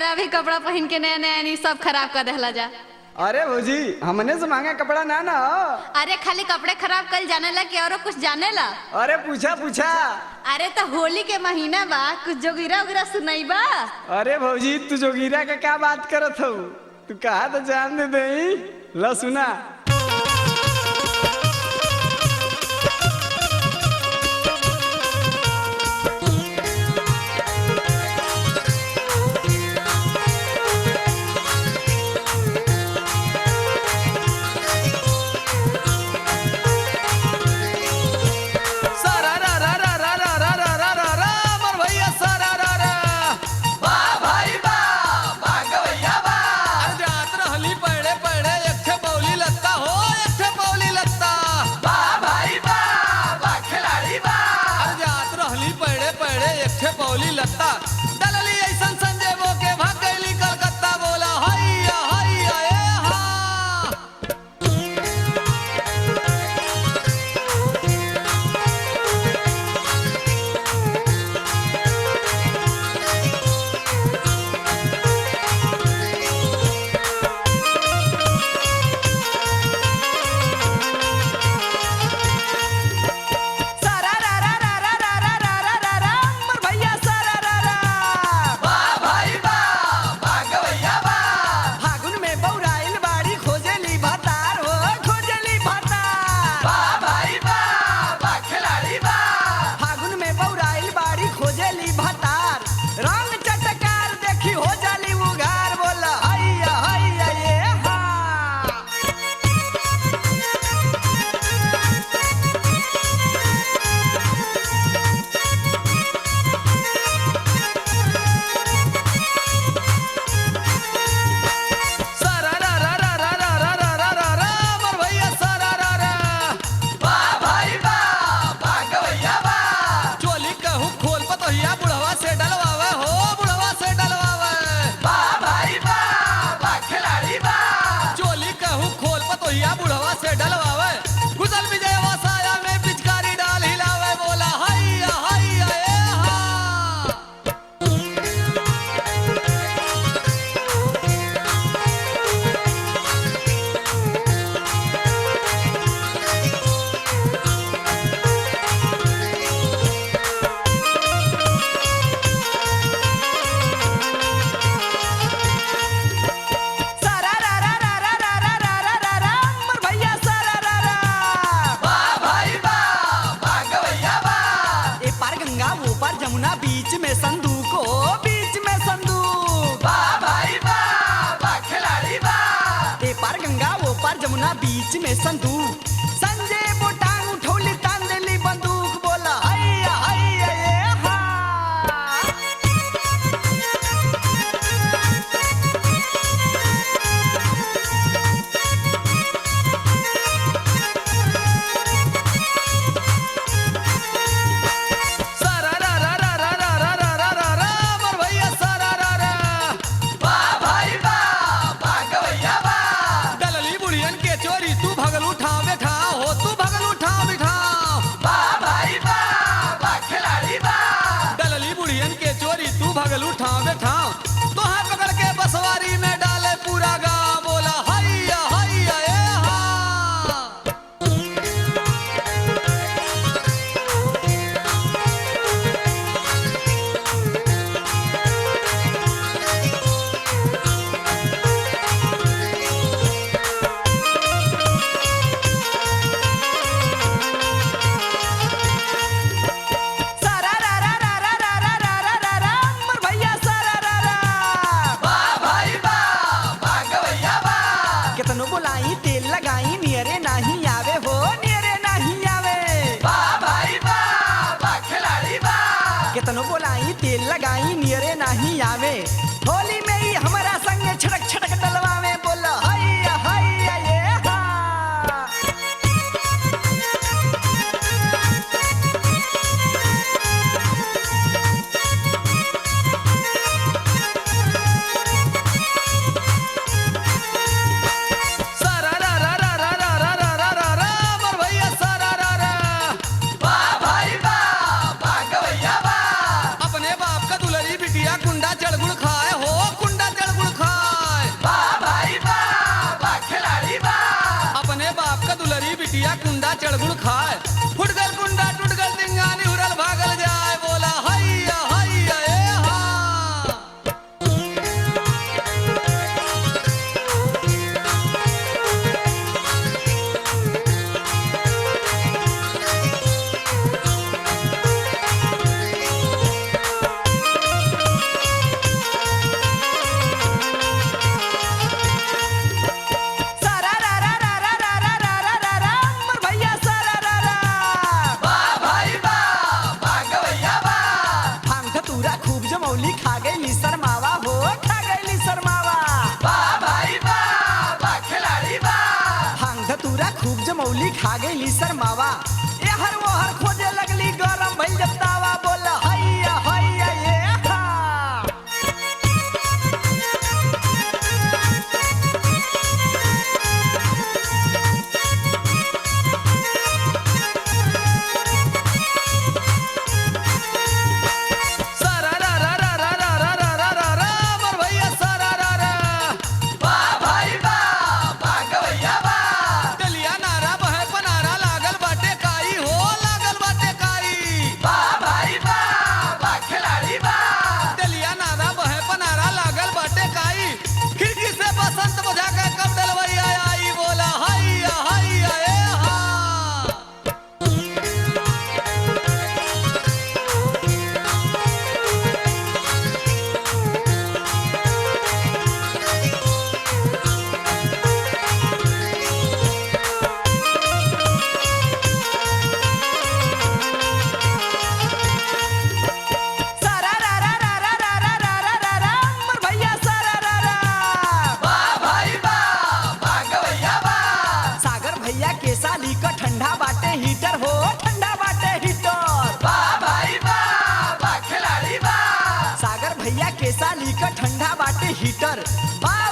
बेरा भी कपड़ा पहन के नया नया नहीं सब खराब कर देला जा। अरे भौजी हमने से मांगा कपड़ा ना ना हो। अरे खाली कपड़े खराब कल जाने ला कि और कुछ जाने ला? अरे पूछा पूछा। अरे तो होली के महीना बा, कुछ जोगिरा उगिरा सुनाई बा। अरे भौजी तू जोगिरा का क्या बात करत हो? तू कहा तो जान दे दई। ला सुना। पौली लत्ता दलली ऐसन संजय वो के भाग गईली कलकत्ता बोला हैया हैया ए हा। बुढ़वा से डलवावे गुजल विजय वसाया में पिचकारी डाल हिलावे बोला हैया हैया ए हा। जमुना बीच में संदूक हो, बीच में संदूक। वाह भाई वाह, वाह खिलाड़ी वाह। ए पार गंगा वो पार जमुना बीच में संदूक। संजय बोटांग उठौली तांदली बंदूक बोला हैया हैया ए हा। भगल उठाओ बैठाओ तो हाथ पकड़ के बसवारी में डाले पूरा गाँव बोला हैया हैया ए हा। तेल लगाई नियरे नहीं आवे हो, नियरे नहीं आवे। वाह भाई वाह, वाह खिलाड़ी वाह। कितनो बोलाई तेल लगाई नियरे नहीं आवे। होली में ही हमारा संग छड़क छड़क डलवावे बोला हैया हैया ये हा। कुंडा चढ़ गुड़ खाए हो कुंडा गई शर्मावा ए हर वो हर खोजे लगली गरम भइल जब तावा बोला हैया हैया ये हा। सारा रा रा रा रा रा रा रा रा रा रा मोर भैया सारा रा रा वाह भाई वाह वाह गवैया वाह। डलिया नारा बहे पनारा लागल बाटे काई हो लागल बाटे काई वाह भाई वाह वाह खिलाड़ी वाह। डलिया नारा बहे पनारा लागल बाटे काई खिड़की से बसंत बुझा के कब डलवैया आई बोला हैया हैया ए हा। सारा रा रा रा रा रा रा रा रा रा रा मोर भैया सारा रा रा। वाह भाई वाह वाह गवैया वाह। सागर भैया के साली का ठंडा बाटे हीटर हो ठंडा बाटे हीटर। वाह भाई वाह वाह खिलाड़ी वाह। सागर भैया के साली का ठंडा बाटे हीटर। वाह